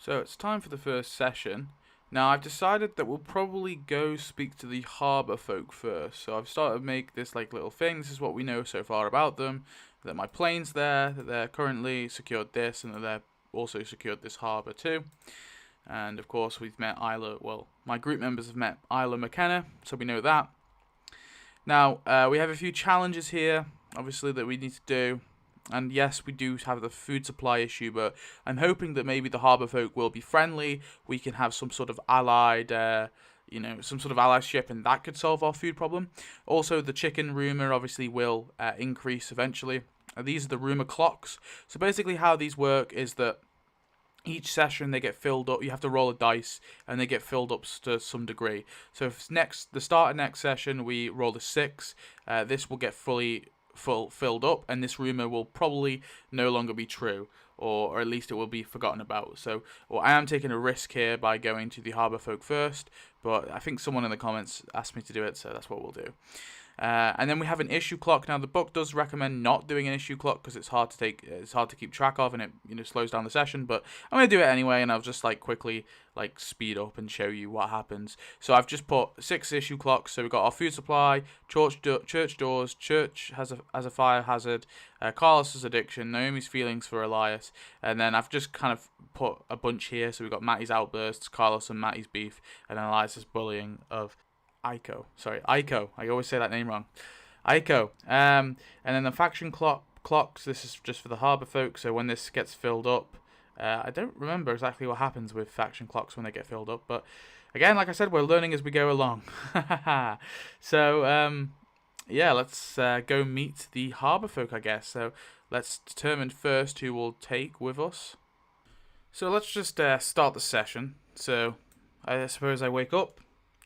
So it's time for the first session. Now I've decided that we'll probably go speak to the Harbourfolk first. So I've started to make this like little thing. This is what we know so far about them. That my plane's there, that they're currently secured this, and that they're also secured this harbour too. And of course we've met Isla, well, my group members have met Isla McKenna, so we know that. Now, we have a few challenges here, obviously, that we need to do. And yes, we do have the food supply issue, but I'm hoping that maybe the Harbourfolk will be friendly. We can have some sort of allied, some sort of allyship, and that could solve our food problem. Also, the chicken rumour obviously will increase eventually. These are the rumour clocks. So basically how these work is that each session they get filled up. You have to roll a dice, and they get filled up to some degree. So if the start of next session we roll a 6, this will get filled up, and this rumor will probably no longer be true, or at least it will be forgotten about. So, well, I am taking a risk here by going to the Harbourfolk first, but I think someone in the comments asked me to do it, so that's what we'll do. And then we have an issue clock. Now the book does recommend not doing an issue clock because it's hard to keep track of, and it slows down the session. But I'm gonna do it anyway, and I'll just quickly speed up and show you what happens. So I've just put 6 issue clocks. So we've got our food supply, church doors, church has a fire hazard, Carlos's addiction, Naomi's feelings for Elias, and then I've just kind of put a bunch here. So we've got Matty's outbursts, Carlos and Matty's beef, and then Elias's bullying of Iko. I always say that name wrong. Iko. And then the faction clocks. This is just for the Harbourfolk. So when this gets filled up, I don't remember exactly what happens with faction clocks when they get filled up. But again, like I said, we're learning as we go along. So yeah, let's go meet the Harbourfolk, I guess. So let's determine first who we'll take with us. So let's just start the session. So I suppose I wake up,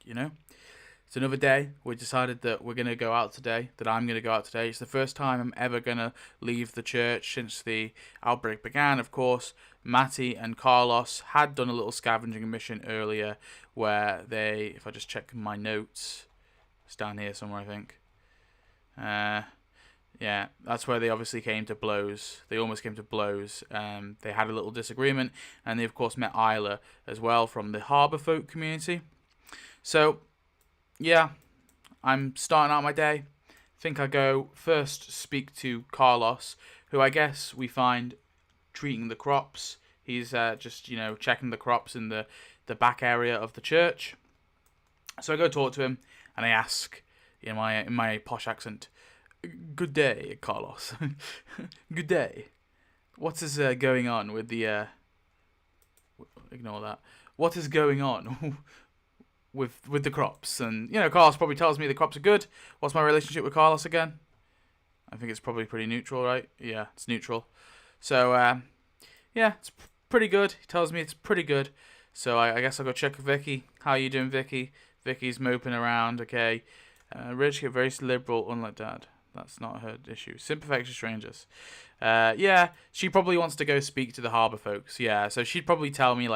It's another day. We decided that we're going to go out today, that I'm going to go out today. It's the first time I'm ever going to leave the church since the outbreak began. Of course, Matty and Carlos had done a little scavenging mission earlier where they, if I just check my notes, it's down here somewhere, I think. Yeah, that's where they obviously came to blows. They almost came to blows. They had a little disagreement, and they, of course, met Isla as well from the Harbourfolk community. So yeah, I'm starting out my day. Think I go first speak to Carlos, who I guess we find treating the crops. He's just, checking the crops in the back area of the church. So I go talk to him, and I ask in my posh accent, "Good day, Carlos." "Good day. What is going on with the... Ignore that. What is going on with the crops?" And Carlos probably tells me the crops are good. What's my relationship with Carlos again? I think it's probably pretty neutral, right? Yeah, it's neutral. So yeah, it's pretty good. He tells me it's pretty good. So I guess I'll go check with Vicky. "How you doing, Vicky?" Vicky's moping around. Okay. Rich, very liberal, unlike Dad. That's not her issue. Sympathetic to strangers. Yeah, she probably wants to go speak to the Harbourfolks. Yeah, so she'd probably tell me,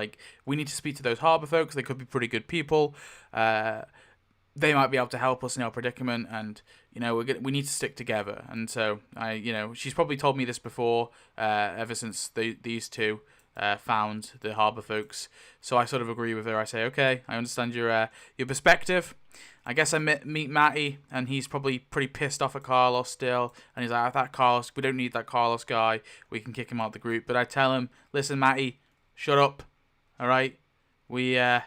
we need to speak to those Harbourfolks. They could be pretty good people. They might be able to help us in our predicament, and, we need to stick together. And so, she's probably told me this before, ever since these two found the Harbourfolks. So I sort of agree with her. I say, okay, I understand your perspective. I guess I meet Matty, and he's probably pretty pissed off at Carlos still. And he's like, "That Carlos, we don't need that Carlos guy. We can kick him out of the group." But I tell him, "Listen, Matty, shut up. All right, we're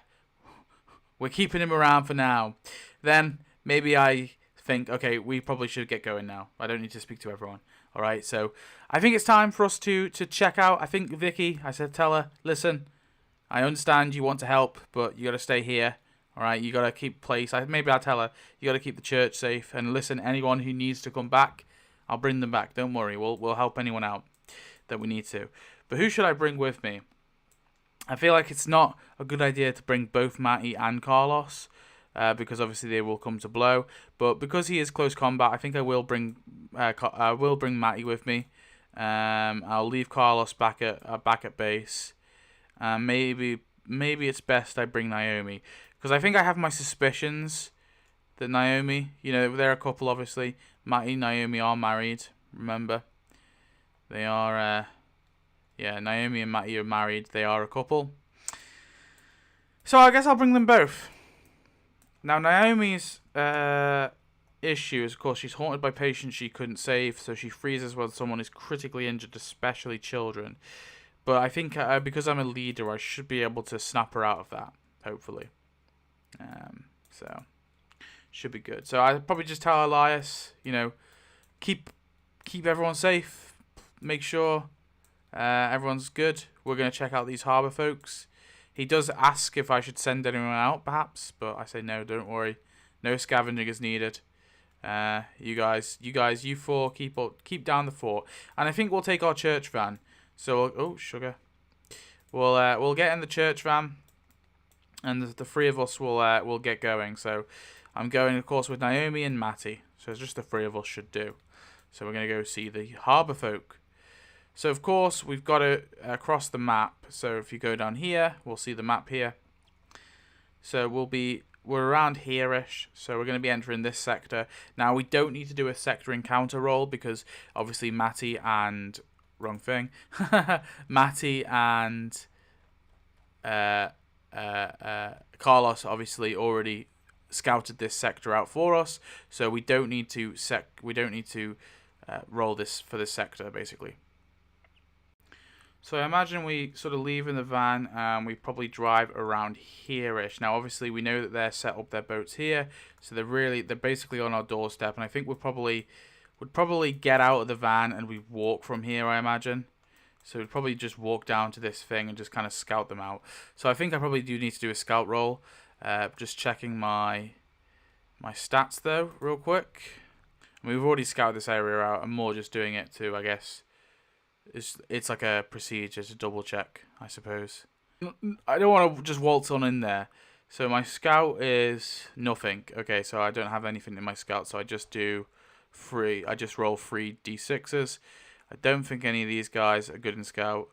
keeping him around for now." Then maybe I think, okay, we probably should get going now. I don't need to speak to everyone. All right, so I think it's time for us to check out. I think Vicky, tell her, "Listen, I understand you want to help, but you got to stay here. All right, you got to keep place." Maybe I'll tell her, "You got to keep the church safe, and listen, anyone who needs to come back, I'll bring them back. Don't worry, we'll help anyone out that we need to." But who should I bring with me? I feel like it's not a good idea to bring both Matty and Carlos, because obviously they will come to blow. But because he is close combat, I think I will bring Matty with me. I'll leave Carlos back at base. Maybe it's best I bring Naomi, because I think I have my suspicions that Naomi, they're a couple, obviously. Matty and Naomi are married, remember. They are, Naomi and Matty are married. They are a couple. So I guess I'll bring them both. Now, Naomi's issue is, of course, she's haunted by patients she couldn't save, so she freezes when someone is critically injured, especially children. But I think because I'm a leader, I should be able to snap her out of that, hopefully. So, should be good. So I'd probably just tell Elias, keep everyone safe, make sure everyone's good. We're going to check out these Harbourfolks. He does ask if I should send anyone out, perhaps, but I say no, don't worry. No scavenging is needed. You four, keep down the fort. And I think we'll take our church van. So, oh, sugar. We'll get in the church van, and the three of us will get going. So, I'm going, of course, with Naomi and Matty. So, it's just the three of us should do. So, we're going to go see the Harbourfolk. So, of course, we've got to cross the map. So, if you go down here, we'll see the map here. So, we're around here-ish. So, we're going to be entering this sector. Now, we don't need to do a sector encounter roll because, obviously, Matty and... Wrong thing. Matty and Carlos obviously already scouted this sector out for us, so we don't need to roll this for this sector basically. So I imagine we sort of leave in the van and we probably drive around here-ish. Now obviously we know that they're set up their boats here, so they're basically on our doorstep, and I think would probably get out of the van and we walk from here, I imagine. So we'd probably just walk down to this thing and just kind of scout them out. So I think I probably do need to do a scout roll. Just checking my stats though, real quick. We've already scouted this area out. I'm more just doing it to, I guess, it's like a procedure to double check, I suppose. I don't want to just waltz on in there. So my scout is nothing. Okay, so I don't have anything in my scout, so I just do... I just roll 3 d6s. I don't think any of these guys are good in scout,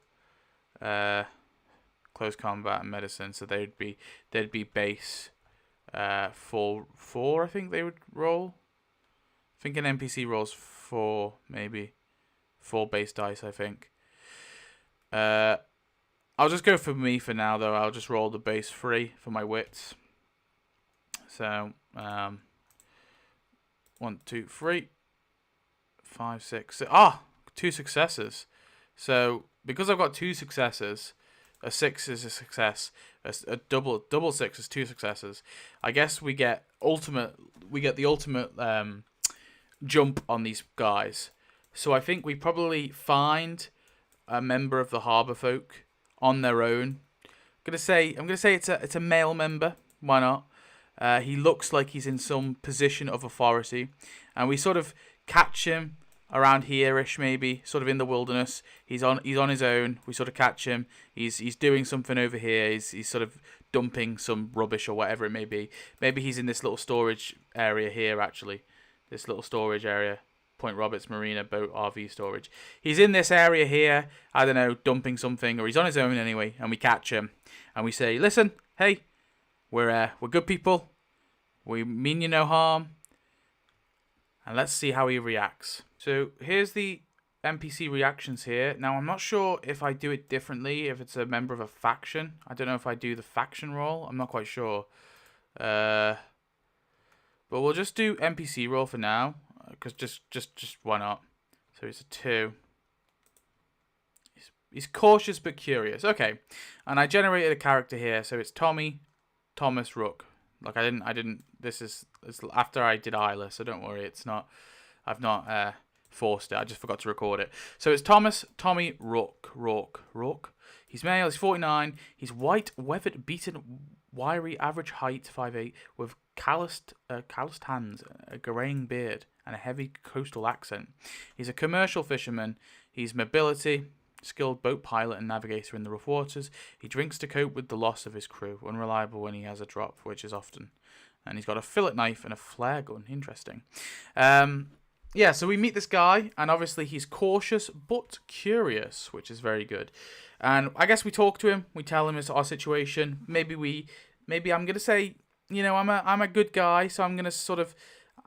close combat and medicine, so they'd be base 4. I think they would roll. I think an NPC rolls 4, maybe 4 base dice. I think. I'll just go for me for now, though. I'll just roll the base 3 for my wits. So 1, 2, 3. 5, 6. 2 successes. So because I've got 2 successes, a 6 is a success. A double 6 is 2 successes. I guess we get the ultimate jump on these guys. So I think we probably find a member of the Harbourfolk on their own. I'm gonna say it's a male member. Why not? He looks like he's in some position of authority, and we sort of catch him around here-ish, maybe, sort of in the wilderness. He's on his own. We sort of catch him. He's doing something over here. He's sort of dumping some rubbish or whatever it may be. Maybe he's in this little storage area here, actually. This little storage area. Point Roberts Marina Boat RV storage. He's in this area here, I don't know, dumping something, or he's on his own anyway, and we catch him. And we say, listen, hey, we're good people. We mean you no harm. And let's see how he reacts. So here's the NPC reactions here. Now I'm not sure if I do it differently, if it's a member of a faction. I don't know if I do the faction roll. I'm not quite sure. But we'll just do NPC roll for now, because just why not? So it's a 2. He's cautious but curious. Okay, and I generated a character here, so it's Tommy Thomas Rook. Like I didn't. It's after I did Isla, so don't worry. It's not. I've not forced it. I just forgot to record it. So it's Tommy Rook. He's male. He's 49. He's white, weathered, beaten, wiry, average height 5'8", with calloused hands, a graying beard, and a heavy coastal accent. He's a commercial fisherman. He's mobility. Skilled boat pilot and navigator in the rough waters. He drinks to cope with the loss of his crew. Unreliable when he has a drop, which is often. And he's got a fillet knife and a flare gun. Interesting. Yeah, so we meet this guy, and obviously he's cautious but curious, which is very good. And I guess we talk to him. We tell him it's our situation. Maybe I'm gonna say, I'm a good guy, so I'm gonna sort of.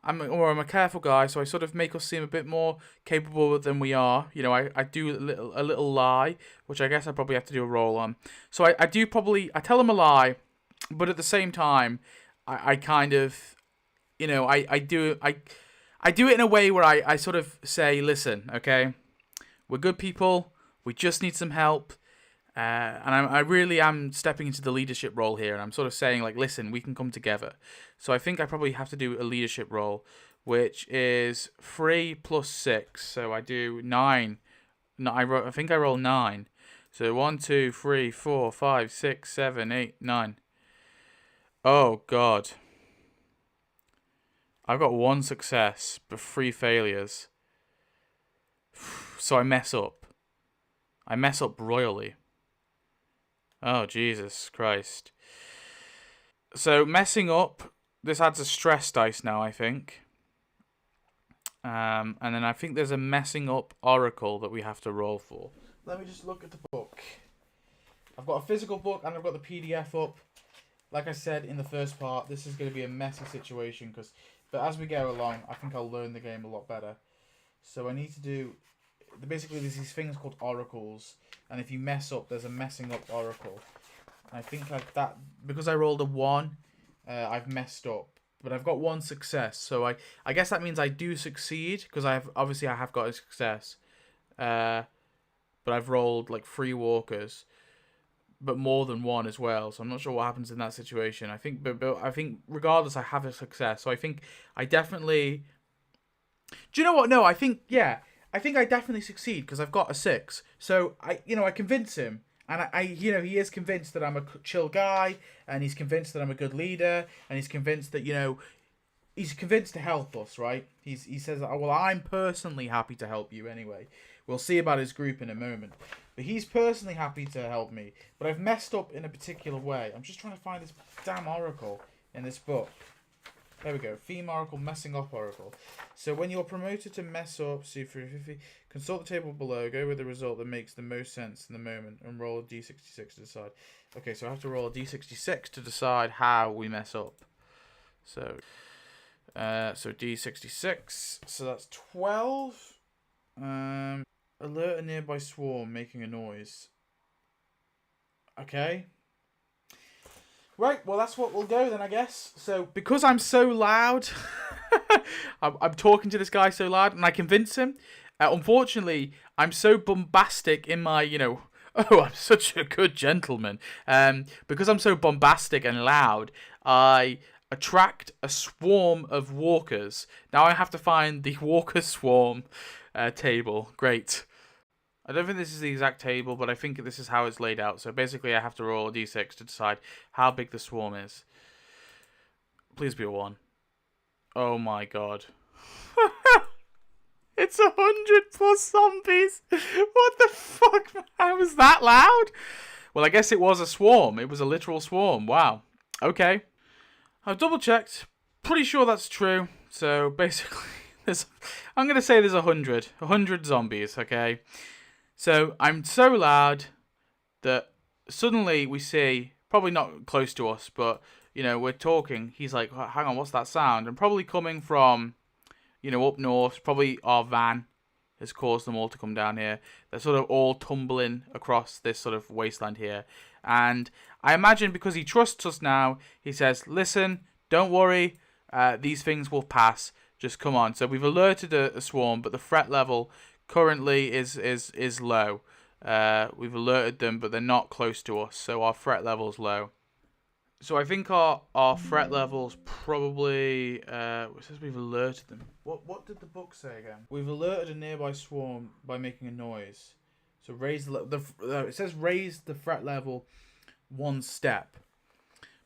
I'm a careful guy, so I sort of make us seem a bit more capable than we are. I do a little lie, which I guess I probably have to do a roll on. So I tell him a lie, But at the same time, I kind of, I do it in a way where I sort of say, listen, okay, we're good people. We just need some help. And I really am stepping into the leadership role here. And I'm sort of saying, like, listen, we can come together. So I think I probably have to do a leadership role, which is 3 plus 6. So I do 9. No, I think I roll 9. So 1, 2, 3, 4, 5, 6, 7, 8, 9. Oh, God. I've got 1 success, but 3 failures. So I mess up. I mess up royally. Oh, Jesus Christ. So messing up, this adds a stress dice now, I think. And then I think there's a messing up oracle that we have to roll for. Let me just look at the book. I've got a physical book and I've got the PDF up. Like I said in the first part, this is going to be a messy situation. But as we go along, I think I'll learn the game a lot better. So I need to do... Basically, there's these things called oracles. And if you mess up, there's a messing up oracle. I think like that... Because I rolled a 1, I've messed up. But I've got 1 success. So I guess that means I do succeed. Because I have got a success. But I've rolled like 3 walkers, but more than 1 as well. So I'm not sure what happens in that situation. I think, but I think regardless, I have a success. So I think I definitely. Do you know what? No, I think I think I definitely succeed because I've got a 6. So I convince him, and he is convinced that I'm a chill guy, and he's convinced that I'm a good leader, and he's convinced that he's convinced to help us, right? He says, oh, well, I'm personally happy to help you anyway. We'll see about his group in a moment. But he's personally happy to help me. But I've messed up in a particular way. I'm just trying to find this damn oracle in this book. There we go. Theme oracle, messing up oracle. So when you're promoted to mess up, consult the table below, go with the result that makes the most sense in the moment, and roll a d66 to decide. Okay, so I have to roll a d66 to decide how we mess up. So d66. So that's 12. Alert a nearby swarm making a noise. Okay. Right, well that's what we'll go then, I guess. So, because I'm so loud, I'm talking to this guy so loud, and I convince him. Unfortunately, I'm so bombastic in my, oh, I'm such a good gentleman. Because I'm so bombastic and loud, I attract a swarm of walkers. Now I have to find the walker swarm table. Great. I don't think this is the exact table, but I think this is how it's laid out. So basically I have to roll a d6 to decide how big the swarm is. Please be a 1. Oh my god. It's 100 plus zombies. What the fuck, man? How was that loud? Well, I guess it was a swarm. It was a literal swarm. Wow. Okay. I've double checked. Pretty sure that's true. So basically, I'm going to say there's 100 zombies, okay? So I'm so loud that suddenly we see, probably not close to us, but, we're talking. He's like, hang on, what's that sound? And probably coming from, up north, probably our van has caused them all to come down here. They're sort of all tumbling across this sort of wasteland here. And I imagine because he trusts us now, he says, listen, don't worry, these things will pass. Just come on. So we've alerted a swarm, but the threat level currently is low. We've alerted them, but they're not close to us, so our threat level's low. So I think our threat level's probably... it says we've alerted them. What did the book say again? We've alerted a nearby swarm by making a noise. So raise it says raise the threat level 1 step.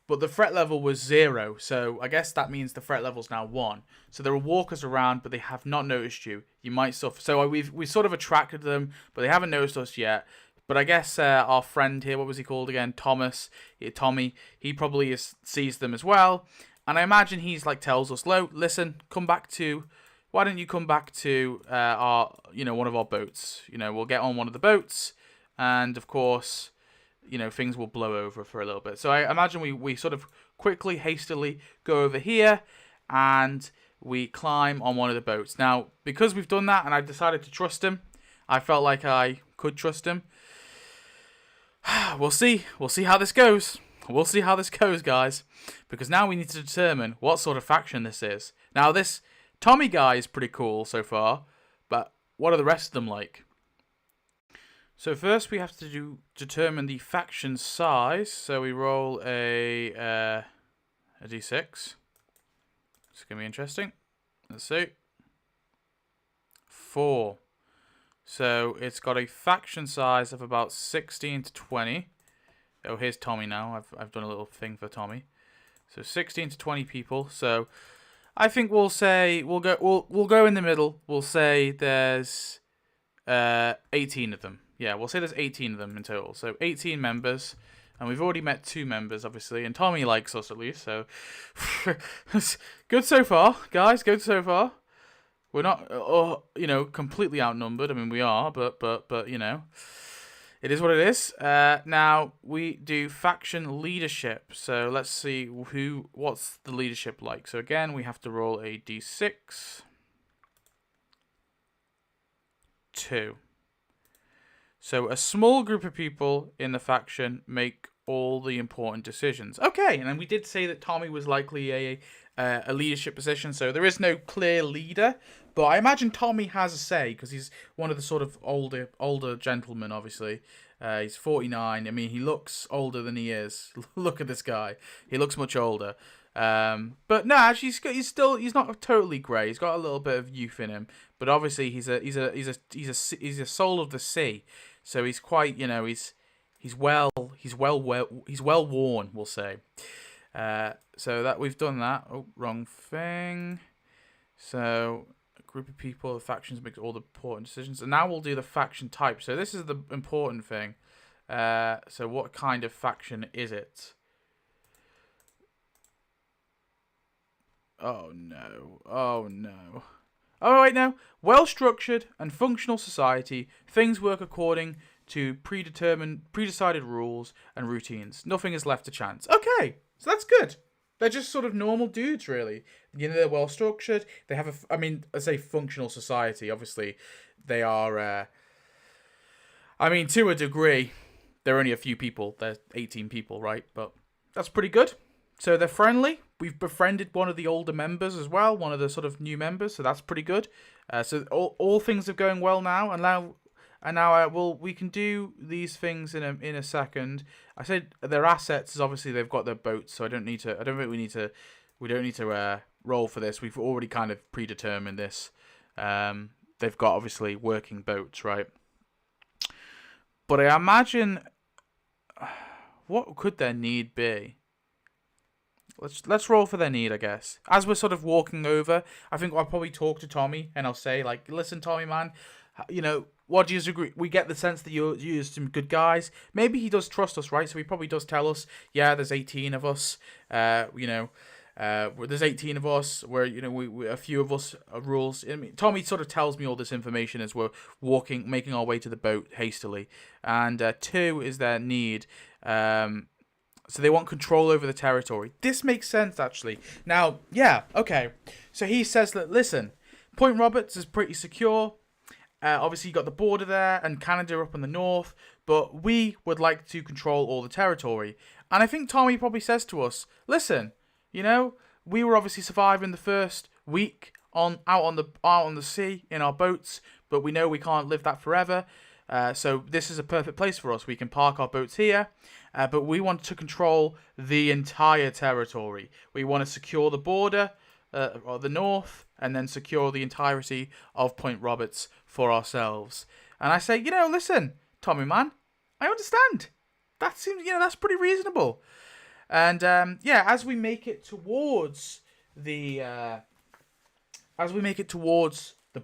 But the threat level was 0, so I guess that means the threat level's now 1. So there are walkers around, but they have not noticed you. You might suffer. So we've sort of attracted them, but they haven't noticed us yet. But I guess our friend here, what was he called again? Tommy, he probably sees them as well. And I imagine he's tells us, listen, why don't you come back to our, one of our boats? We'll get on one of the boats, and of course, things will blow over for a little bit. So I imagine we sort of quickly, hastily go over here, and we climb on one of the boats. Now, because we've done that, and I decided to trust him, I felt like I could trust him. We'll see how this goes. we'll see how this goes, guys, because now we need to determine what sort of faction this is. Now, this Tommy guy is pretty cool so far, but what are the rest of them like? So first we have to determine the faction size. So we roll a d6. It's going to be interesting. Let's see. 4. So it's got a faction size of about 16 to 20. Oh, here's Tommy now. I've done a little thing for Tommy. So 16 to 20 people. So I think we'll go in the middle. We'll say there's 18 of them. Yeah, we'll say there's 18 of them in total. So 18 members. And we've already met 2 members, obviously. And Tommy likes us, at least. So good so far, guys. Good so far. We're not, completely outnumbered. I mean, we are, but it is what it is. Now, we do faction leadership. So let's see what's the leadership like. So again, we have to roll a d6. 2. So a small group of people in the faction make all the important decisions. Okay, and then we did say that Tommy was likely a leadership position, so there is no clear leader, but I imagine Tommy has a say because he's one of the sort of older gentlemen. Obviously, he's 49. I mean, he looks older than he is. Look at this guy; he looks much older. But no, actually, he's not totally grey. He's got a little bit of youth in him, but obviously he's a soul of the sea. So he's quite, he's well worn, we'll say. So that we've done that. Oh, wrong thing. So a group of people, the factions make all the important decisions. And now we'll do the faction type. So this is the important thing. So what kind of faction is it? Oh no. Oh no. Oh, wait, no. Well-structured and functional society. Things work according to predecided rules and routines. Nothing is left to chance. Okay, so that's good. They're just sort of normal dudes, really. They're well-structured. They have I say functional society. Obviously, they are, to a degree, they're only a few people. They're 18 people, right? But that's pretty good. So they're friendly. We've befriended one of the older members as well, one of the sort of new members. So that's pretty good. So all things are going well now. And now we can do these things in a second. I said their assets is obviously they've got their boats, so I don't think we don't need to roll for this. We've already kind of predetermined this. They've got obviously working boats, right? But I imagine what could their need be? Let's roll for their need, I guess. As we're sort of walking over, I think I'll probably talk to Tommy and I'll say, like, listen, Tommy, man, what do you agree? We get the sense that you're some good guys. Maybe he does trust us, right? So he probably does tell us, yeah, there's 18 of us. There's 18 of us. Where we a few of us rules. I mean, Tommy sort of tells me all this information as we're making our way to the boat hastily. And 2 is their need. So they want control over the territory. This makes sense, actually. Now, yeah, okay. So he says that, listen, Point Roberts is pretty secure. Obviously, you got the border there and Canada up in the north. But we would like to control all the territory. And I think Tommy probably says to us, listen, we were obviously surviving the first week out on the sea in our boats. But we know we can't live that forever. So this is a perfect place for us. We can park our boats here. But we want to control the entire territory. We want to secure the border, or the north, and then secure the entirety of Point Roberts for ourselves. And I say, listen, Tommy, man, I understand. That seems, that's pretty reasonable. And as we make it towards the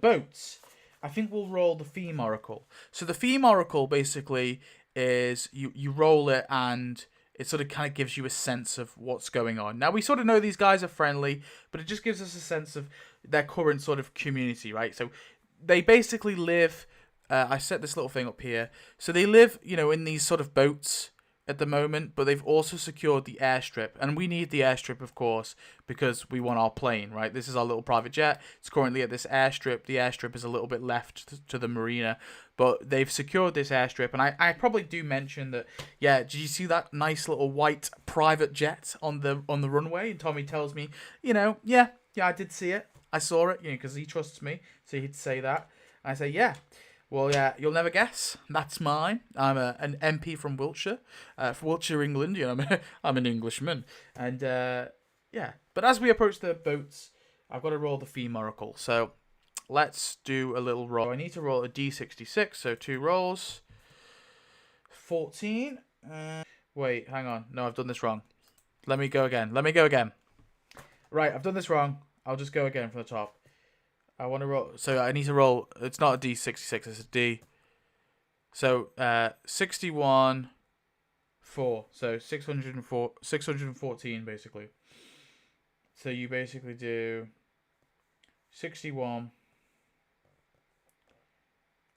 boats, I think we'll roll the theme oracle. So the theme oracle basically is you roll it and it sort of kind of gives you a sense of what's going on. Now, we sort of know these guys are friendly, but it just gives us a sense of their current sort of community, right? So they basically live, I set this little thing up here. So they live, in these sort of boats at the moment, but they've also secured the airstrip. And we need the airstrip, of course, because we want our plane, right? This is our little private jet. It's currently at this airstrip. The airstrip is a little bit left to the marina, but they've secured this airstrip. And I probably do mention that, yeah, did you see that nice little white private jet on the runway, and Tommy tells me, yeah, I did see it. I saw it, because he trusts me, so he'd say that. And I say, yeah. Well, yeah, you'll never guess. That's mine. I'm an MP from Wiltshire, England. I'm an Englishman, and yeah. But as we approach the boats, I've got to roll the theme oracle. So let's do a little roll. I need to roll a d66, so 2 rolls. 14. Wait, hang on. No, I've done this wrong. Let me go again. Right, I've done this wrong. I'll just go again from the top. I want to roll. So I need to roll. It's not a d66. It's a d. So 61, 4. So 614 basically. So you basically do 61,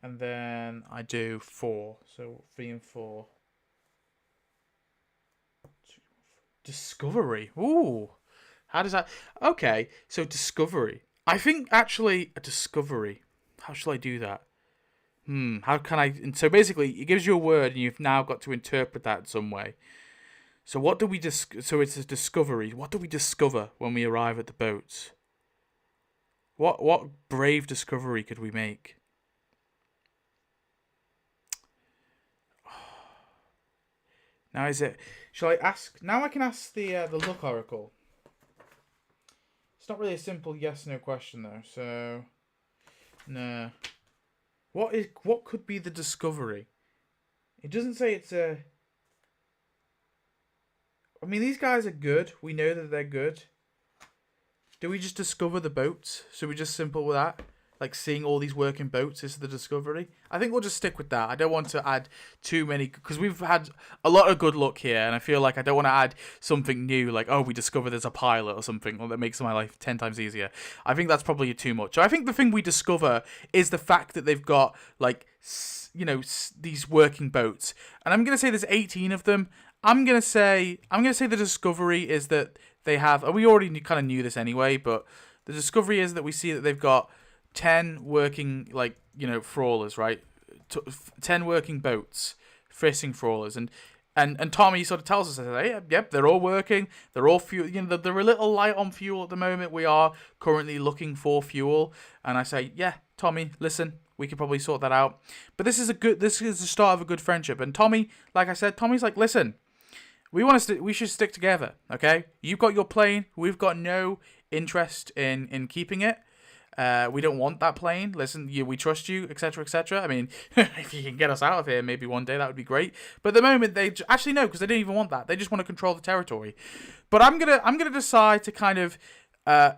and then I do 4. So 3 and 4. Discovery. Ooh. How does that... Okay, so discovery. I think actually a discovery. How shall I do that? How can I... So basically, it gives you a word and you've now got to interpret that in some way. So what do we... So it's a discovery. What do we discover when we arrive at the boats? What brave discovery could we make? Now is it... Shall I ask... Now I can ask the luck oracle. It's not really a simple yes/no question though, so no. What could be the discovery? It doesn't say it's a... I mean, these guys are good. We know that they're good. Do we just discover the boats? Should we just simple with that? Like seeing all these working boats is the discovery? I think we'll just stick with that. I don't want to add too many, because we've had a lot of good luck here, and I feel like I don't want to add something new, like, oh, we discover there's a pilot or something, or that makes my life 10 times easier. I think that's probably too much. So I think the thing we discover is the fact that they've got, like, these working boats. And I'm going to say there's 18 of them. I'm going to say the discovery is that they have, and we already kind of knew this anyway, but the discovery is that we see that they've got 10 working, like, trawlers, right? 10 working boats, fishing trawlers, and Tommy sort of tells us, hey, yep, they're all working, they're all fuel, they're a little light on fuel at the moment. We are currently looking for fuel, and I say, yeah, Tommy, listen, we could probably sort that out. But this is the start of a good friendship, and Tommy, like I said, Tommy's like, listen, we should stick together, okay? You've got your plane, we've got no interest in keeping it. We don't want that plane. Listen, we trust you, etc., etc. I mean, if you can get us out of here, maybe one day that would be great. But at the moment, they actually no, because they didn't even want that. They just want to control the territory. But I'm gonna decide to kind of, I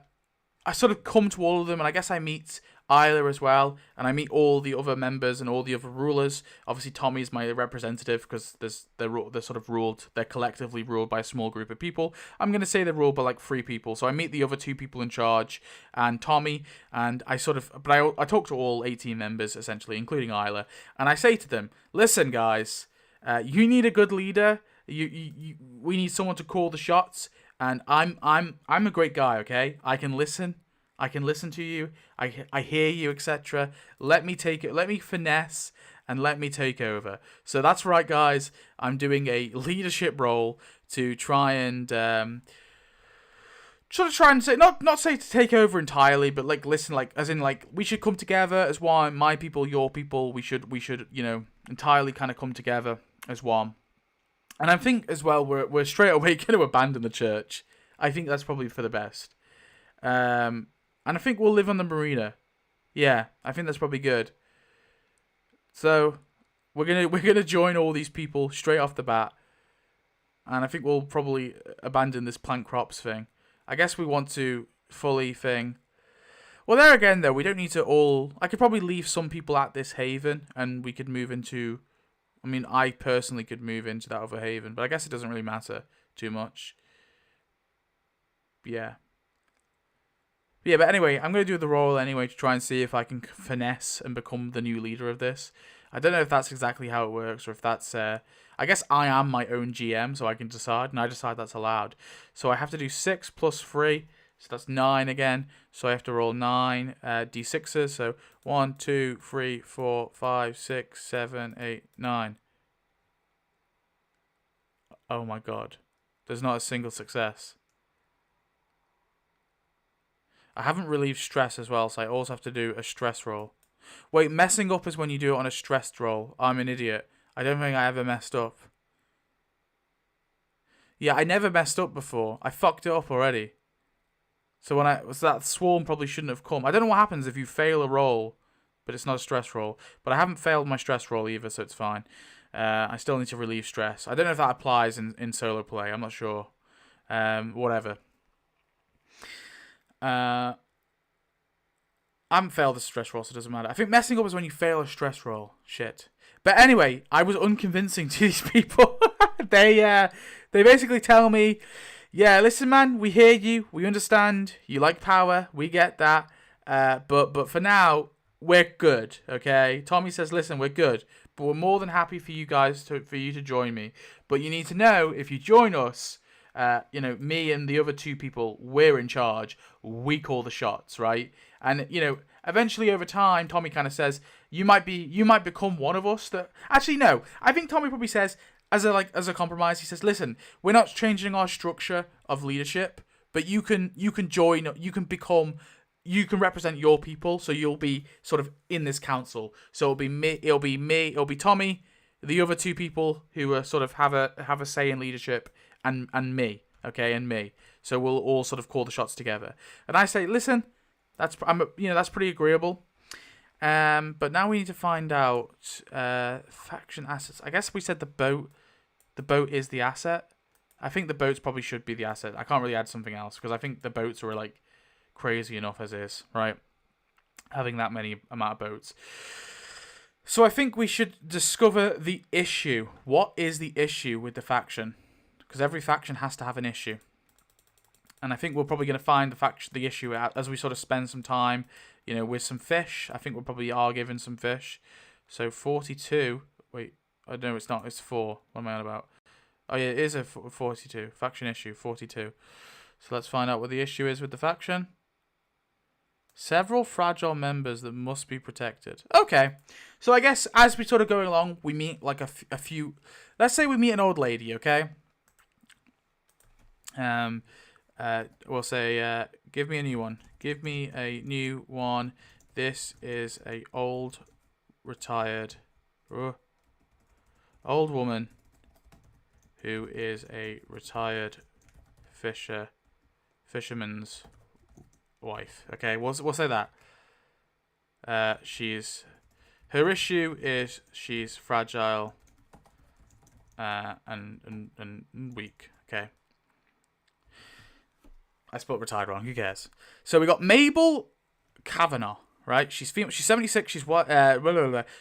sort of come to all of them, and I guess I meet Isla as well, and I meet all the other members and all the other rulers. Obviously, Tommy's my representative because they're sort of ruled. They're collectively ruled by a small group of people. I'm gonna say they're ruled by like 3 people. So I meet the other 2 people in charge and Tommy, and I talk to all 18 members essentially, including Isla, and I say to them, "Listen, guys, you need a good leader. We need someone to call the shots, and I'm a great guy. Okay, I can listen." To you. I hear you, etc. Let me take it. Let me finesse and let me take over. So that's right, guys. I'm doing a leadership role to try and say not say to take over entirely, but like listen, like as in like we should come together as one. My people, your people. We should entirely kind of come together as one. And I think as well we're straight away going to abandon the church. I think that's probably for the best. And I think we'll live on the marina. Yeah, I think that's probably good. So we're gonna join all these people straight off the bat, and I think we'll probably abandon this plant crops thing. I guess we want to fully thing. Well, there again though, we don't need to all. I could probably leave some people at this haven, and we could move into. I mean, I personally could move into that other haven, but I guess it doesn't really matter too much. Yeah. Yeah, but anyway, I'm going to do the roll anyway to try and see if I can finesse and become the new leader of this. I don't know if that's exactly how it works, or if that's... I guess I am my own GM, so I can decide, and I decide that's allowed. So I have to do 6 plus 3, so that's 9 again. So I have to roll 9 d6s, so 1, 2, 3, 4, 5, 6, 7, 8, 9. Oh my god. There's not a single success. I haven't relieved stress as well, so I also have to do a stress roll. Wait, messing up is when you do it on a stressed roll. I'm an idiot. I don't think I ever messed up. Yeah, I never messed up before. I fucked it up already. So that swarm probably shouldn't have come. I don't know what happens if you fail a roll, but it's not a stress roll. But I haven't failed my stress roll either, so it's fine. I still need to relieve stress. I don't know if that applies in solo play. I'm not sure. Whatever. I haven't failed a stress roll, so it doesn't matter. I think messing up is when you fail a stress roll. Shit. But anyway, I was unconvincing to these people. They basically tell me, yeah, listen, man, we hear you, we understand, you like power, we get that, but for now, we're good, okay? Tommy says, listen, we're good, but we're more than happy for you guys for you to join me. But you need to know, if you join us, me and the other two people, we're in charge. We call the shots, right? And eventually over time, Tommy kind of says, you might become one of us. Actually, no. I think Tommy probably says, as a compromise, he says, listen, we're not changing our structure of leadership, but you can join, you can represent your people, so you'll be sort of in this council. So it'll be me, it'll be Tommy, the other two people who are sort of have a say in leadership, and me, okay, and me. So we'll all sort of call the shots together. And I say, listen, that's pretty agreeable. But now we need to find out faction assets. I guess we said the boat. The boat is the asset. I think the boats probably should be the asset. I can't really add something else because I think the boats are like crazy enough as is, right? Having that many amount of boats. So I think we should discover the issue. What is the issue with the faction? Because every faction has to have an issue. And I think we're probably going to find the issue out as we sort of spend some time, with some fish. I think we probably are given some fish. So 42. Wait, no, it's not. It's 4. What am I on about? Oh, yeah, it is a 42. Faction issue, 42. So let's find out what the issue is with the faction. Several fragile members that must be protected. Okay. So I guess as we sort of go along, we meet like a few... Let's say we meet an old lady, okay? We'll say, give me a new one. Give me a new one. This is a old, retired, old woman who is a retired fisherman's wife. Okay, we'll say that. Her issue is she's fragile, and weak. Okay. I spelled retired wrong. Who cares? So we got Mabel Kavanagh, right? She's female. She's 76. She's what?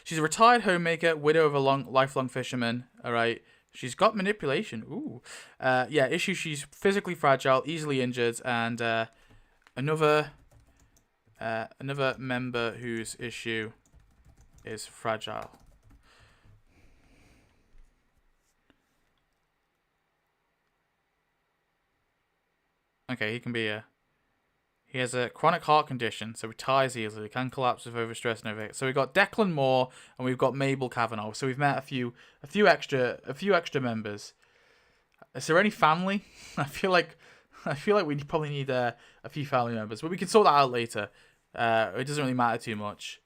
She's a retired homemaker, widow of a lifelong fisherman. All right. She's got manipulation. Ooh. Issue. She's physically fragile, easily injured, and another member whose issue is fragile. Okay, he has a chronic heart condition, so he tires easily, can collapse with overstress and overheat. So we've got Declan Moore and we've got Mabel Kavanagh. So we've met a few extra members. Is there any family? I feel like we probably need a few family members, but we can sort that out later. It doesn't really matter too much.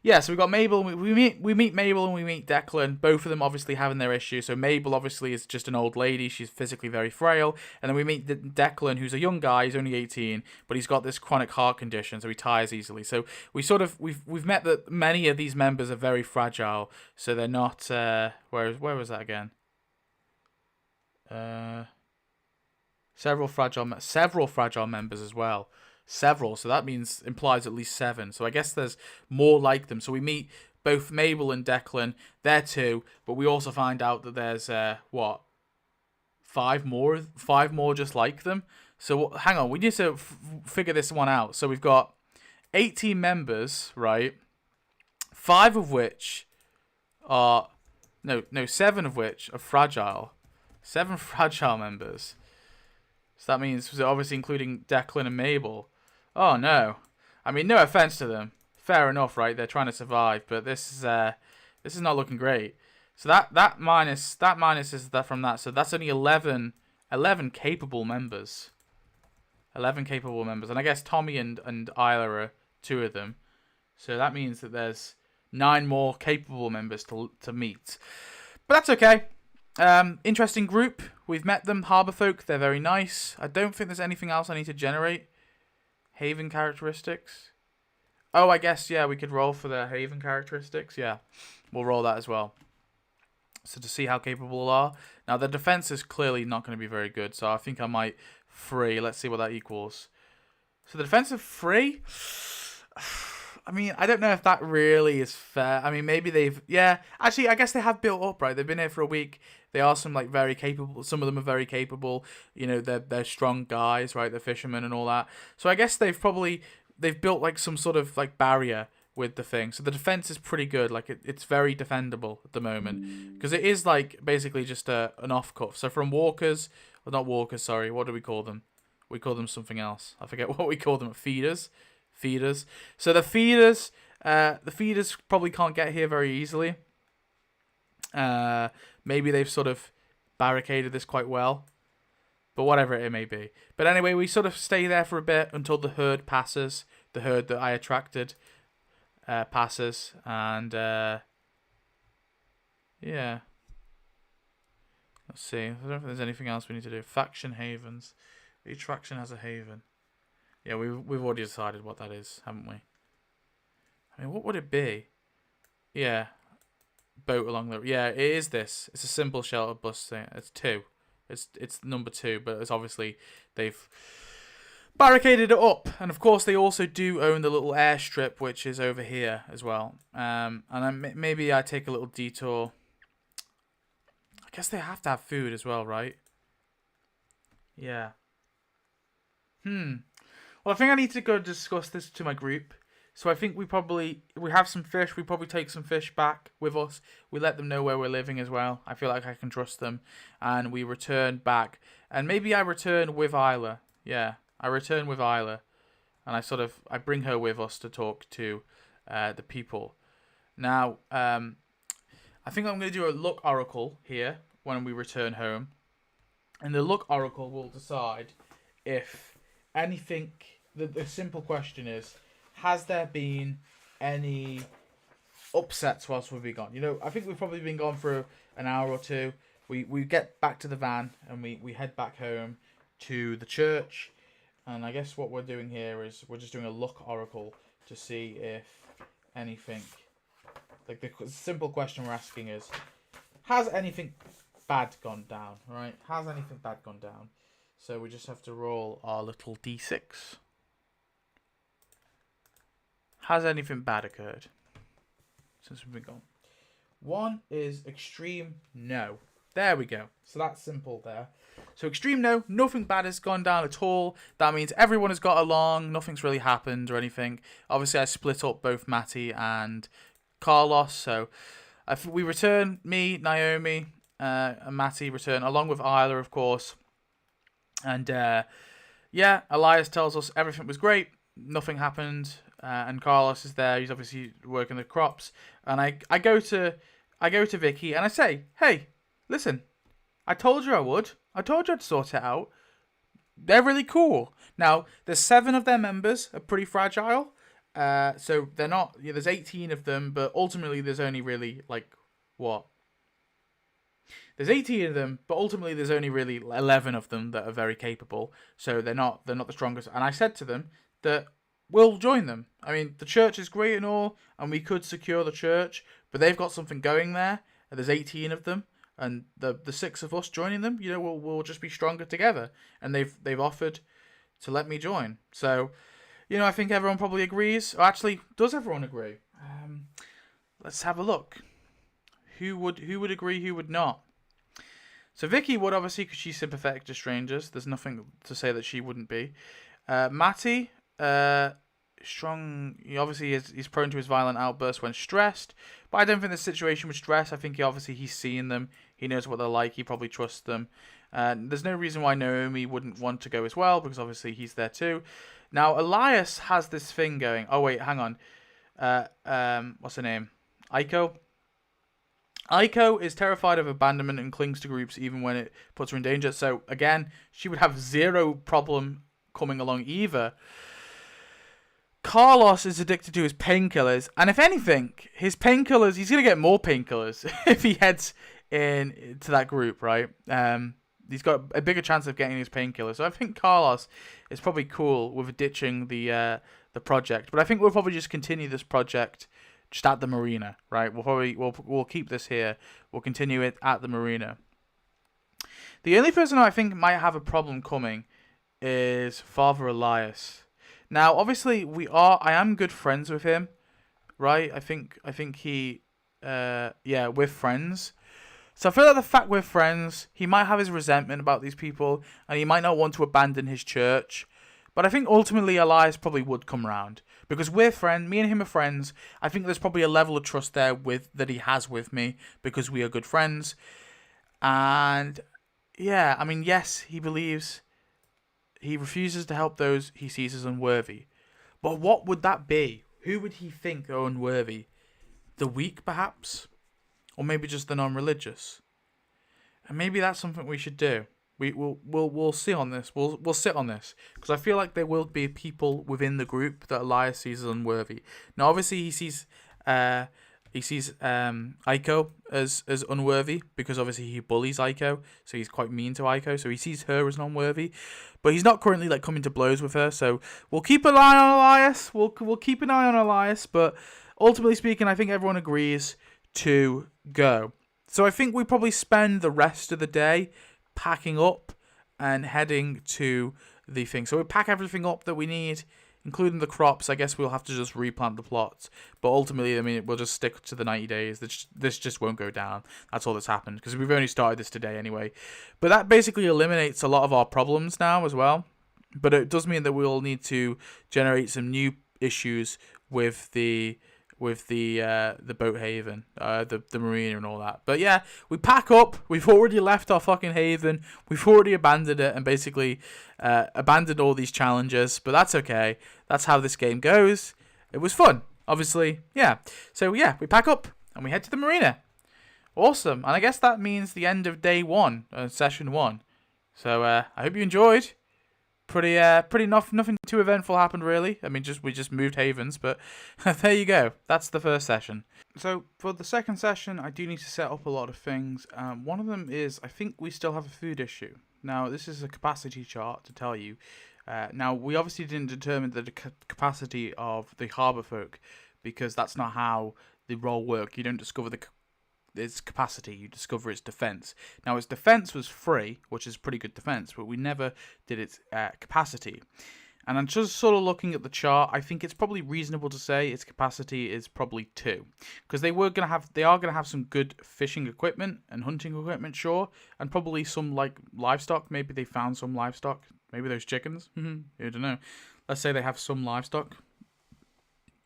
Yeah, so we got Mabel. We meet Mabel and we meet Declan. Both of them obviously having their issue. So Mabel obviously is just an old lady. She's physically very frail. And then we meet Declan, who's a young guy. He's only 18, but he's got this chronic heart condition, so he tires easily. So we've met that many of these members are very fragile. So they're not. Where was that again? Several fragile members as well. Several, so that implies at least 7. So I guess there's more like them. So we meet both Mabel and Declan. They're 2, but we also find out that there's 5 more just like them. So hang on, we need to figure this one out. So we've got 18 members, right? 5 of which are 7 of which are fragile. 7 fragile members. So that means obviously including Declan and Mabel. Oh no! I mean, no offense to them. Fair enough, right? They're trying to survive, but this is not looking great. So that minus is that from that. So that's only 11 11 capable members. 11 capable members. And I guess Tommy and Isla are 2 of them. So that means that there's 9 more capable members to meet. But that's okay. Interesting group. We've met them. Harbourfolk. They're very nice. I don't think there's anything else I need to generate. Haven characteristics. Oh, I guess, yeah, we could roll for their Haven characteristics. Yeah, we'll roll that as well. So to see how capable they are. Now, their defense is clearly not going to be very good. So I think I might free. Let's see what that equals. So the defense of 3. I mean, I don't know if that really is fair. I mean, maybe they've... Yeah, actually, I guess they have built up, right? They've been here for a week. They are some, like, very capable... Some of them are very capable. You know, they're strong guys, right? They're fishermen and all that. So I guess they've probably... They've built, like, some sort of, like, barrier with the thing. So the defense is pretty good. Like, it's very defendable at the moment. Because it is, like, basically just an off-cuff. So from walkers... Well, not walkers, sorry. What do we call them? We call them something else. I forget what we call them. Feeders. So the feeders probably can't get here very easily. Maybe they've sort of barricaded this quite well, but whatever it may be. But anyway, we sort of stay there for a bit until the herd passes. The herd that I attracted passes, and yeah. Let's see. I don't think there's anything else we need to do. Faction havens. Each faction has a haven. Yeah, we've already decided what that is, haven't we? I mean, what would it be? Yeah, boat along the... Yeah, it is this. It's a simple shelter bus thing. It's 2. It's number 2, but it's obviously they've barricaded it up. And of course, they also do own the little airstrip, which is over here as well. And maybe I take a little detour. I guess they have to have food as well, right? Yeah. Well, I think I need to go discuss this to my group. So I think we have some fish. We probably take some fish back with us. We let them know where we're living as well. I feel like I can trust them. And we return back. And maybe I return with Isla. Yeah, I return with Isla. And I bring her with us to talk to the people. Now, I think I'm going to do a luck oracle here when we return home. And the luck oracle will decide if anything... The simple question is, has there been any upsets whilst we've been gone? You know, I think we've probably been gone for an hour or 2. We get back to the van and we head back home to the church. And I guess what we're doing here is we're just doing a luck oracle to see if anything... Like, the simple question we're asking is, has anything bad gone down, right? Has anything bad gone down? So we just have to roll our little d6. Has anything bad occurred since we've been gone? 1 is extreme no. There we go. So that's simple there. So extreme no, nothing bad has gone down at all. That means everyone has got along. Nothing's really happened or anything. Obviously, I split up both Matty and Carlos. So we return, me, Naomi, and Matty return, along with Isla, of course. And yeah, Elias tells us everything was great. Nothing happened. And Carlos is there. He's obviously working the crops. And I go to Vicky and I say, hey, listen, I told you I would. I told you I'd sort it out. They're really cool. Now, there's 7 of their members are pretty fragile. So they're not... Yeah, there's 18 of them, but ultimately there's only really, like, what? There's 18 of them, but ultimately there's only really 11 of them that are very capable. So they're not the strongest. And I said to them that we'll join them. I mean, the church is great and all, and we could secure the church, but they've got something going there. And there's 18 of them, and the 6 of us joining them, you know, we'll just be stronger together. And they've offered to let me join. So, you know, I think everyone probably agrees. Or actually, does everyone agree? Let's have a look. Who would agree? Who would not? So Vicky would, obviously, because she's sympathetic to strangers. There's nothing to say that she wouldn't be. Matty, strong. He obviously he's prone to his violent outbursts when stressed. But I don't think the situation with stress. I think he's seen them. He knows what they're like. He probably trusts them. There's no reason why Naomi wouldn't want to go as well, because obviously he's there too. Now Elias has this thing going. Oh wait, hang on. What's her name? Aiko. Aiko is terrified of abandonment and clings to groups even when it puts her in danger. So again, she would have zero problem coming along either. Carlos is addicted to his painkillers, and if anything, his painkillers, he's going to get more painkillers if he heads in to that group, right? He's got a bigger chance of getting his painkillers. So I think Carlos is probably cool with ditching the project, but I think we'll probably just continue this project just at the marina, right? We'll keep this here. We'll continue it at the marina. The only person I think might have a problem coming is Father Elias. Now, obviously, I am good friends with him, right? I think he, we're friends. So I feel like the fact we're friends, he might have his resentment about these people, and he might not want to abandon his church. But I think ultimately Elias probably would come around, because we're friends. Me and him are friends. I think there's probably a level of trust there that he has with me because we are good friends. And yeah, I mean, yes, he believes. He refuses to help those he sees as unworthy. But what would that be? Who would he think are unworthy? The weak, perhaps? Or maybe just the non-religious? And maybe that's something we should do. We'll see on this. We'll sit on this. Because I feel like there will be people within the group that Elias sees as unworthy. Now, obviously, he sees Aiko as unworthy because obviously he bullies Aiko, so he's quite mean to Aiko, so he sees her as unworthy, but he's not currently like coming to blows with her. So we'll keep an eye on Elias. We'll keep an eye on Elias, but ultimately speaking, I think everyone agrees to go. So I think we probably spend the rest of the day packing up and heading to the thing. So we pack everything up that we need, including the crops. I guess we'll have to just replant the plots. But ultimately, I mean, we'll just stick to the 90 days. This just won't go down. That's all that's happened, because we've only started this today anyway. But that basically eliminates a lot of our problems now as well. But it does mean that we'll need to generate some new issues with the boat haven, the marina and all that. But yeah, we pack up. We've already left our fucking haven. We've already abandoned it and basically abandoned all these challenges. But that's okay. That's how this game goes. It was fun, obviously. Yeah. So yeah, we pack up and we head to the marina. Awesome. And I guess that means the end of day 1, session 1. So I hope you enjoyed. Nothing too eventful happened really. I mean, we just moved havens, but there you go. That's the first session. So for the second session, I do need to set up a lot of things. One of them is I think we still have a food issue. Now this is a capacity chart to tell you. Now we obviously didn't determine the capacity of the Harbourfolk because that's not how the role works. You don't discover its capacity, you discover its defense. Now its defense was 3, which is pretty good defense, but we never did its capacity. And I'm just sort of looking at the chart. I think it's probably reasonable to say its capacity is probably 2, because they are going to have some good fishing equipment and hunting equipment, sure, and probably some like livestock. Maybe they found some livestock. Maybe those chickens. I don't know. Let's say they have some livestock.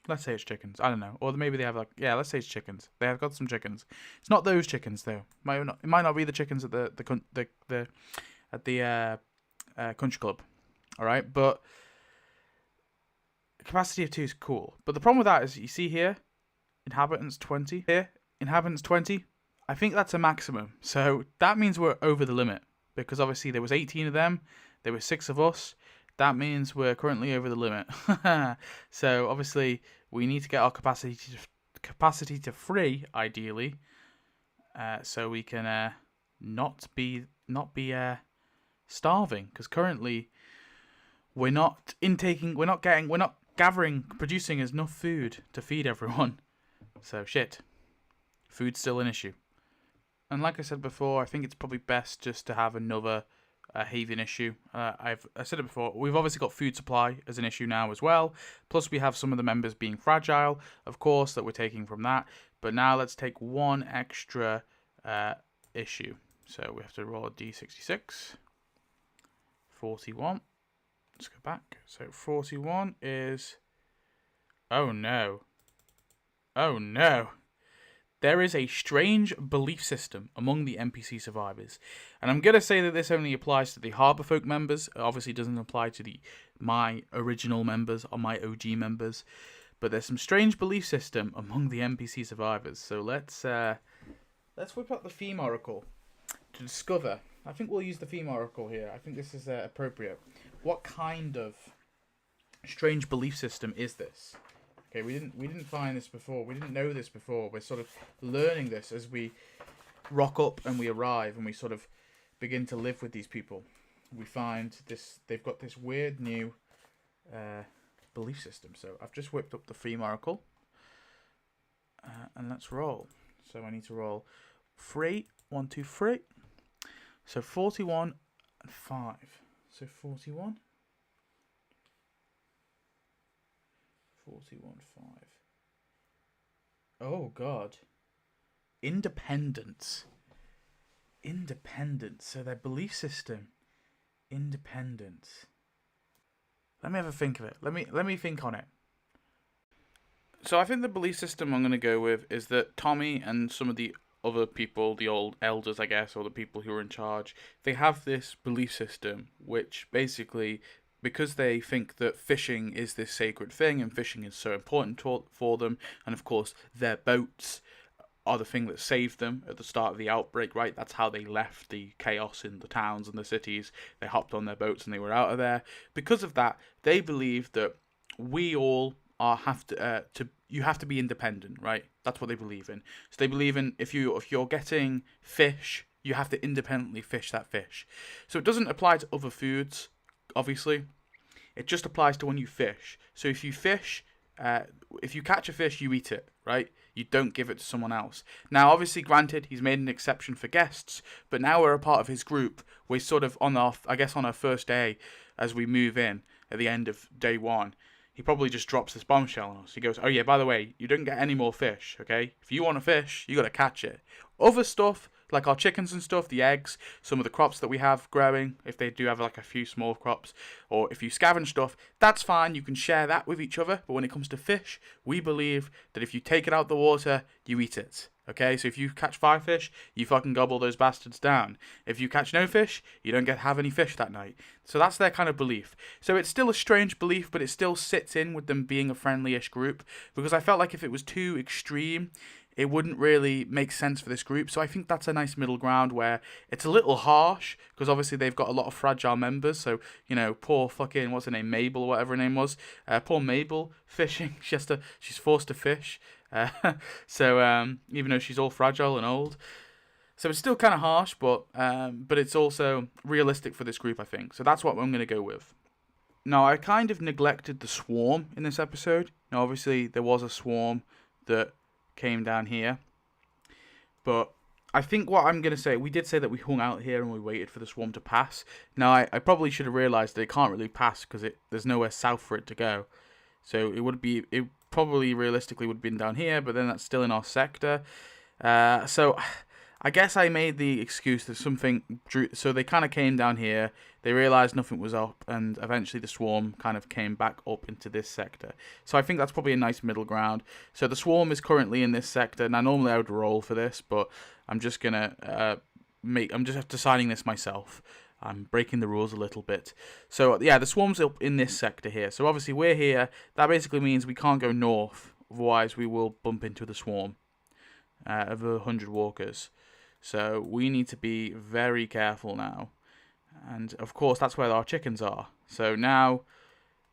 Let's say it's chickens. I don't know. Or maybe they have let's say it's chickens. They have got some chickens. It's not those chickens though. It might not be the chickens at the country club. All right, but capacity of 2 is cool. But the problem with that is you see here, inhabitants 20. Here, inhabitants 20. I think that's a maximum. So that means we're over the limit because obviously there was 18 of them. There were 6 of us. That means we're currently over the limit. So obviously we need to get our capacity to 3 ideally, so we can not be starving. Because currently we're not producing enough food to feed everyone. So shit, food's still an issue. And like I said before, I think it's probably best just to have another haven issue. I said it before, we've obviously got food supply as an issue now as well, plus we have some of the members being fragile, of course, that we're taking from that. But now let's take one extra issue. So we have to roll a d66. 41. Let's go back. So 41 is, oh no, there is a strange belief system among the NPC survivors. And I'm going to say that this only applies to the Harbourfolk members. It obviously doesn't apply to my original members or my OG members. But there's some strange belief system among the NPC survivors. So let's let's whip up the theme oracle to discover. I think we'll use the theme oracle here. I think this is appropriate. What kind of strange belief system is this? Okay, we didn't find this before. We didn't know this before. We're sort of learning this as we rock up and we arrive and we sort of begin to live with these people. We find this. They've got this weird new belief system. So I've just whipped up the theme oracle, and let's roll. So I need to roll 3, 1, 2, 3. So 41 and 5. So 41. 41, 5. Oh, God. Independence. Independence. So their belief system. Independence. Let me have a think of it. Let me think on it. So I think the belief system I'm going to go with is that Tommy and some of the other people, the old elders, I guess, or the people who are in charge, they have this belief system which basically, because they think that fishing is this sacred thing and fishing is so important for them, and of course their boats are the thing that saved them at the start of the outbreak, right? That's how they left the chaos in the towns and the cities. They hopped on their boats and they were out of there. Because of that, they believe that we all you have to be independent, right? That's what they believe in. So they believe in if you're getting fish, you have to independently fish that fish. So it doesn't apply to other foods, obviously. It just applies to when you fish. So if you fish, if you catch a fish, you eat it, right? You don't give it to someone else. Now, obviously, granted, he's made an exception for guests, but now we're a part of his group. We're sort of on our first day, as we move in at the end of day 1. He probably just drops this bombshell on us. He goes, oh yeah, by the way, you don't get any more fish, okay? If you want a fish, you got to catch it. Other stuff, like our chickens and stuff, the eggs, some of the crops that we have growing, if they do have like a few small crops, or if you scavenge stuff, that's fine, you can share that with each other. But when it comes to fish, we believe that if you take it out the water, you eat it. Okay, so if you catch 5 fish, you fucking gobble those bastards down. If you catch no fish, you don't have any fish that night. So that's their kind of belief. So it's still a strange belief, but it still sits in with them being a friendly-ish group, because I felt like if it was too extreme, it wouldn't really make sense for this group. So I think that's a nice middle ground where it's a little harsh, because obviously they've got a lot of fragile members. So, you know, poor fucking, what's her name, Mabel or whatever her name was. Poor Mabel, fishing. She's forced to fish. So even though she's all fragile and old. So it's still kind of harsh, but it's also realistic for this group, I think. So that's what I'm going to go with. Now, I kind of neglected the swarm in this episode. Now, obviously, there was a swarm that came down here. But I think what I'm going to say, we did say that we hung out here and we waited for the swarm to pass. Now, I probably should have realised that it can't really pass because there's nowhere south for it to go. So it probably realistically would have been down here, but then that's still in our sector. So I guess I made the excuse that something drew, so they kind of came down here, they realised nothing was up, and eventually the swarm kind of came back up into this sector. So I think that's probably a nice middle ground. So the swarm is currently in this sector. Now normally I would roll for this, but I'm just gonna I'm just deciding this myself. I'm breaking the rules a little bit. So, yeah, the swarm's up in this sector here. So, obviously, we're here. That basically means we can't go north. Otherwise, we will bump into the swarm of 100 walkers. So, we need to be very careful now. And, of course, that's where our chickens are. So, now,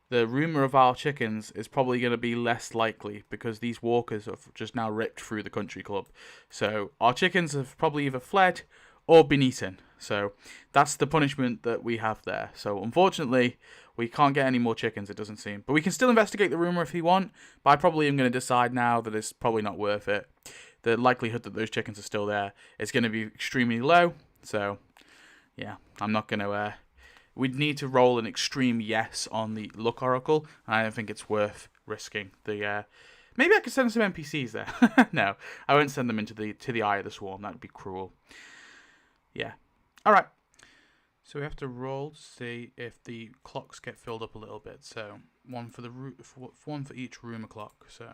the rumour of our chickens is probably going to be less likely because these walkers have just now ripped through the country club. So, our chickens have probably either fled or been eaten. So that's the punishment that we have there. So unfortunately, we can't get any more chickens, it doesn't seem. But we can still investigate the rumour if we want. But I probably am going to decide now that it's probably not worth it. The likelihood that those chickens are still there is going to be extremely low. So, yeah, I'm not going to... we'd need to roll an extreme yes on the luck oracle. I don't think it's worth risking the... maybe I could send some NPCs there. No, I won't send them into the eye of the swarm. That would be cruel. Yeah. Alright. So we have to roll to see if the clocks get filled up a little bit. So one for each rumour clock. So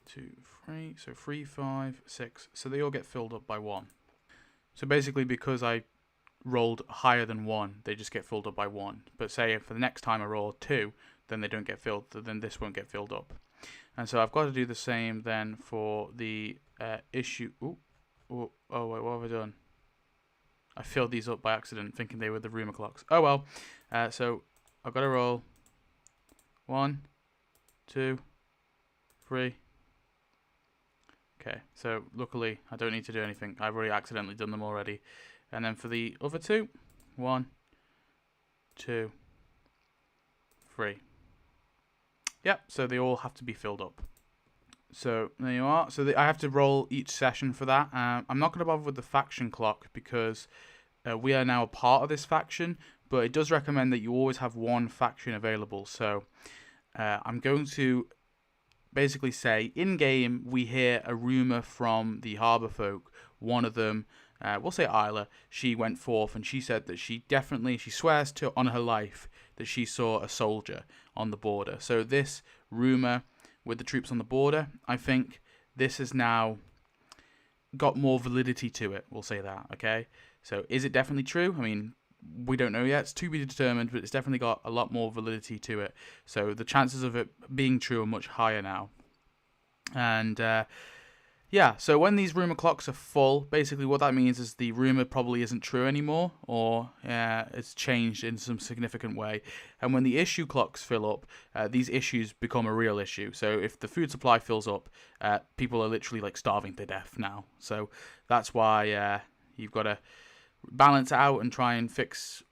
2, 3. So 3, 5, 6. So they all get filled up by 1. So basically because I rolled higher than 1, they just get filled up by 1. But say if for the next time I roll 2, then they don't get filled. Then this won't get filled up. And so I've got to do the same then for the issue. Ooh. Oh, wait, what have I done? I filled these up by accident, thinking they were the rumour clocks. Oh well. So I've got to roll 1, 2, 3. Okay, so luckily I don't need to do anything. I've already accidentally done them already. And then for the other 2, 1, 2, 3. Yep, so they all have to be filled up. So there you are. So I have to roll each session for that. I'm not going to bother with the faction clock because we are now a part of this faction, but it does recommend that you always have one faction available. So I'm going to basically say, in game, we hear a rumour from the Harbourfolk. One of them, we'll say Isla, she went forth and she said that she swears on her life that she saw a soldier on the border. So this rumour with the troops on the border, I think this has now got more validity to it, we'll say that, okay? So is it definitely true? I mean, we don't know yet, it's to be determined, but it's definitely got a lot more validity to it. So the chances of it being true are much higher now. And yeah, so when these rumour clocks are full, basically what that means is the rumour probably isn't true anymore, or it's changed in some significant way. And when the issue clocks fill up, these issues become a real issue. So if the food supply fills up, people are literally like starving to death now. So that's why you've got to balance it out and try and fix,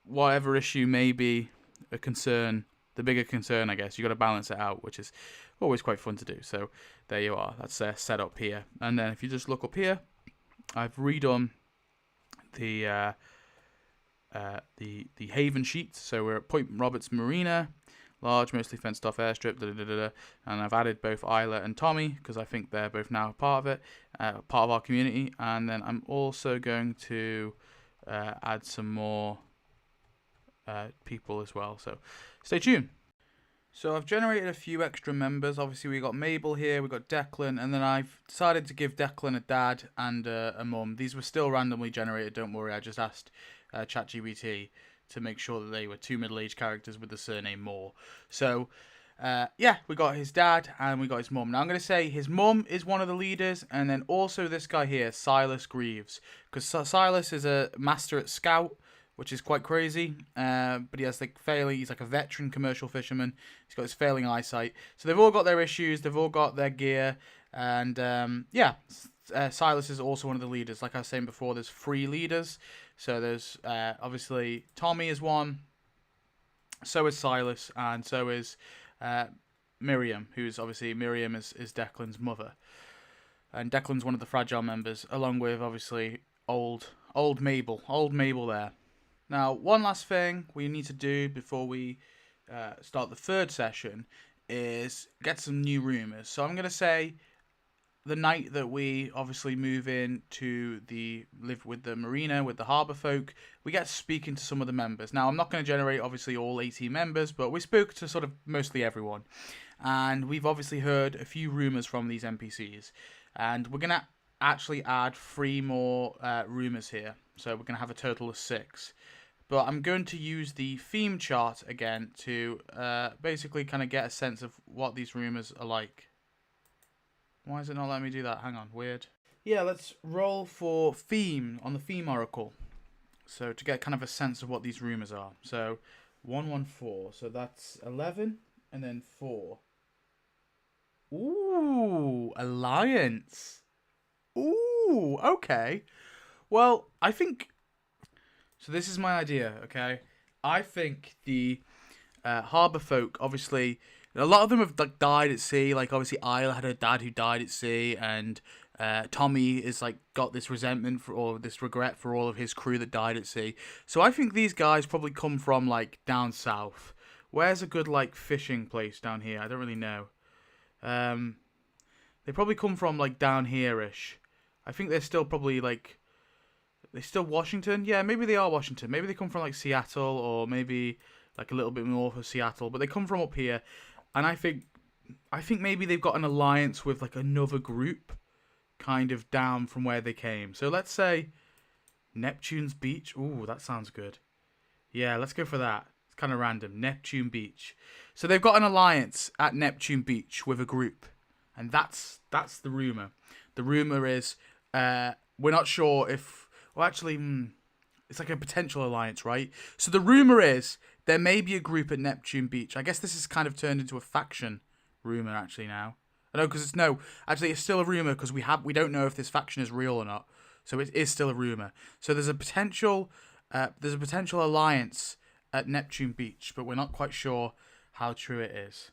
whatever issue may be a concern, the bigger concern, I guess. You've got to balance it out, which is always quite fun to do. So there you are. That's set up here. And then if you just look up here, I've redone the Haven sheet. So we're at Point Roberts Marina, large, mostly fenced off airstrip, and I've added both Isla and Tommy because I think they're both now part of it, part of our community. And then I'm also going to add some more people as well. So stay tuned. So I've generated a few extra members. Obviously we got Mabel here, we got Declan, and then I've decided to give Declan a dad and a mum. These were still randomly generated, don't worry. I just asked ChatGPT to make sure that they were 2 middle-aged characters with the surname Moore. So yeah, we got his dad and we got his mum. Now I'm going to say his mum is one of the leaders, and then also this guy here, Silas Greaves, because Silas is a master at Scout, which is quite crazy, but he has he's like a veteran commercial fisherman. He's got his failing eyesight. So they've all got their issues, they've all got their gear, and yeah, Silas is also one of the leaders. Like I was saying before, there's 3 leaders. So there's obviously Tommy is one, so is Silas, and so is Miriam, Miriam is Declan's mother. And Declan's one of the fragile members, along with obviously old Mabel there. Now, one last thing we need to do before we start the 3rd session is get some new rumours. So I'm going to say the night that we obviously move in to live with the marina, with the Harbourfolk, we get speaking to some of the members. Now, I'm not going to generate obviously all 18 members, but we spoke to sort of mostly everyone. And we've obviously heard a few rumours from these NPCs. And we're going to actually add 3 more rumours here. So we're going to have a total of 6. But I'm going to use the theme chart again to basically kind of get a sense of what these rumours are like. Why is it not letting me do that? Hang on, weird. Yeah, let's roll for theme on the theme oracle. So to get kind of a sense of what these rumours are. So 114, so that's 11 and then 4. Ooh, alliance. Ooh, okay. Well, I think... So this is my idea, okay? I think the Harbourfolk, obviously, a lot of them have died at sea. Like, obviously, Isla had a dad who died at sea, and Tommy is got this resentment or this regret for all of his crew that died at sea. So I think these guys probably come from down south. Where's a good fishing place down here? I don't really know. They probably come from down here-ish. I think they're still probably they're still Washington? Yeah, maybe they are Washington. Maybe they come from Seattle, or maybe a little bit north of Seattle, but they come from up here. And I think maybe they've got an alliance with another group kind of down from where they came. So let's say Neptune's Beach. Ooh, that sounds good. Yeah, let's go for that. It's kind of random. Neptune Beach. So they've got an alliance at Neptune Beach with a group. And that's the rumor. The rumor is We're not sure if... Well, actually, it's like a potential alliance, right? So the rumor is there may be a group at Neptune Beach. I guess this is kind of turned into a faction rumor, actually, now. I know, because it's still a rumor, because we don't know if this faction is real or not. So it is still a rumor. So there's a potential alliance at Neptune Beach, but we're not quite sure how true it is.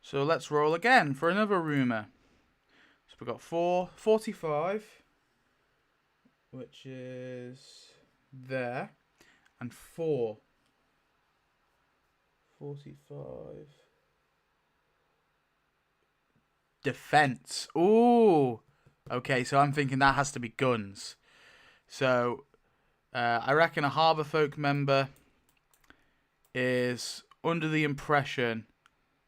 So let's roll again for another rumor. So we've got 45, which is there, and 4. 45. Defense. Ooh. Okay, so I'm thinking that has to be guns. So I reckon a Harbourfolk member is under the impression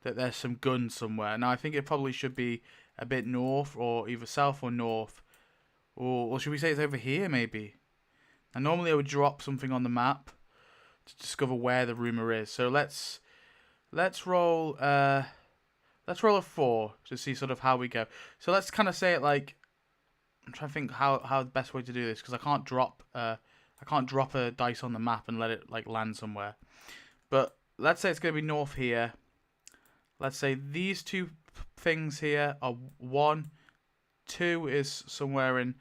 that there's some guns somewhere. Now, I think it probably should be a bit north, or either south or north. Or should we say it's over here, maybe? And normally I would drop something on the map to discover where the rumor is. So let's roll a 4 to see sort of how we go. So let's kind of say it like, I'm trying to think how the best way to do this, because I can't drop a dice on the map and let it like land somewhere. But let's say it's going to be north here. Let's say these two things here are 1. 2 is somewhere in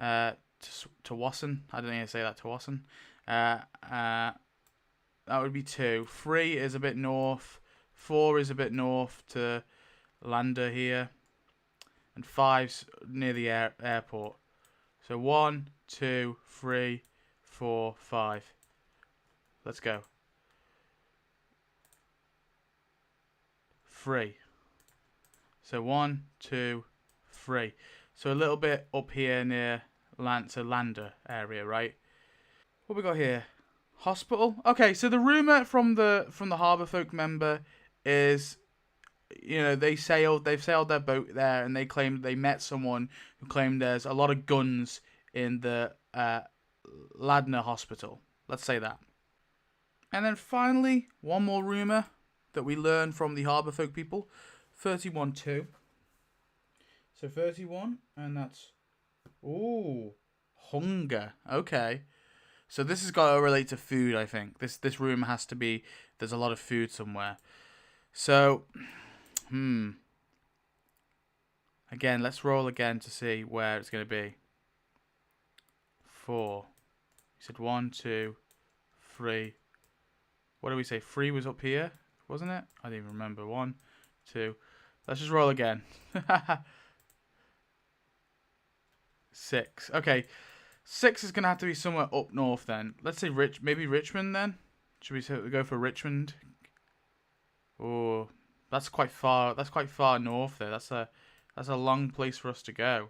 Tawasin. I don't know how to say that, Tawasin. That would be 2. 3 is a bit north. 4 is a bit north to Lander here. And 5's near the airport. So 1, 2, 3, 4, 5. Let's go. 3. So 1, 2, 3. So a little bit up here near Lander area, right? What we got here? Hospital. Okay, so the rumor from the Harbourfolk member is, they've sailed their boat there, and they claimed they met someone who claimed there's a lot of guns in the Ladner Hospital. Let's say that. And then finally, one more rumor that we learned from the Harbourfolk people. 31-2. So 31, and that's... Ooh, hunger. Okay. So this has got to relate to food, I think. This room has to be... There's a lot of food somewhere. So, again, let's roll again to see where it's going to be. 4. You said 1, 2, 3. What did we say? 3 was up here, wasn't it? I don't even remember. 1, 2. Let's just roll again. 6. Okay. 6 is going to have to be somewhere up north then. Let's say maybe Richmond then? Should we go for Richmond? Oh, that's quite far. That's quite far north there. That's a long place for us to go.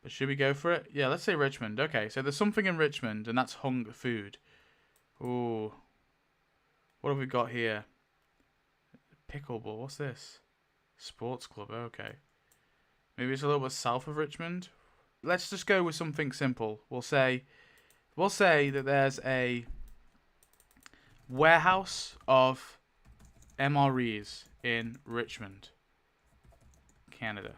But should we go for it? Yeah, let's say Richmond. Okay, so there's something in Richmond, and that's hunger food. Ooh. What have we got here? Pickleball. What's this? Sports club. Okay. Maybe it's a little bit south of Richmond. Let's just go with something simple. We'll say that there's a warehouse of MREs in Richmond, Canada.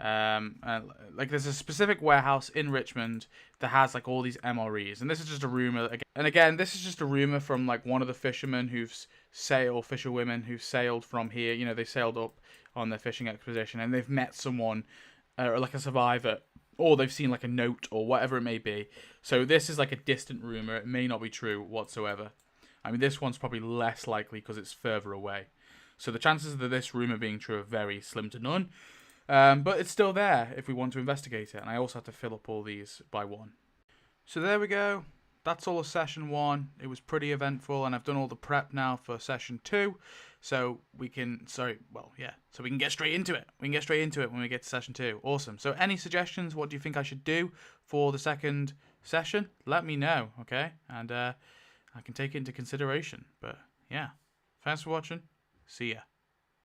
Like there's a specific warehouse in Richmond that has like all these MREs, and this is just a rumor. And again, this is just a rumor from like one of the fishermen fisherwomen who've sailed from here. They sailed up on their fishing expedition, and they've met someone, or like a survivor, or they've seen like a note or whatever it may be. So this is like a distant rumor. It may not be true whatsoever. I mean, this one's probably less likely because it's further away. So the chances of this rumor being true are very slim to none. But it's still there if we want to investigate it. And I also have to fill up all these by 1. So there we go. That's all of session 1. It was pretty eventful, and I've done all the prep now for session 2. So we can, so we can get straight into it. We can get straight into it when we get to session 2. Awesome. So any suggestions? What do you think I should do for the second session? Let me know, okay? And I can take it into consideration. But yeah, thanks for watching. See ya.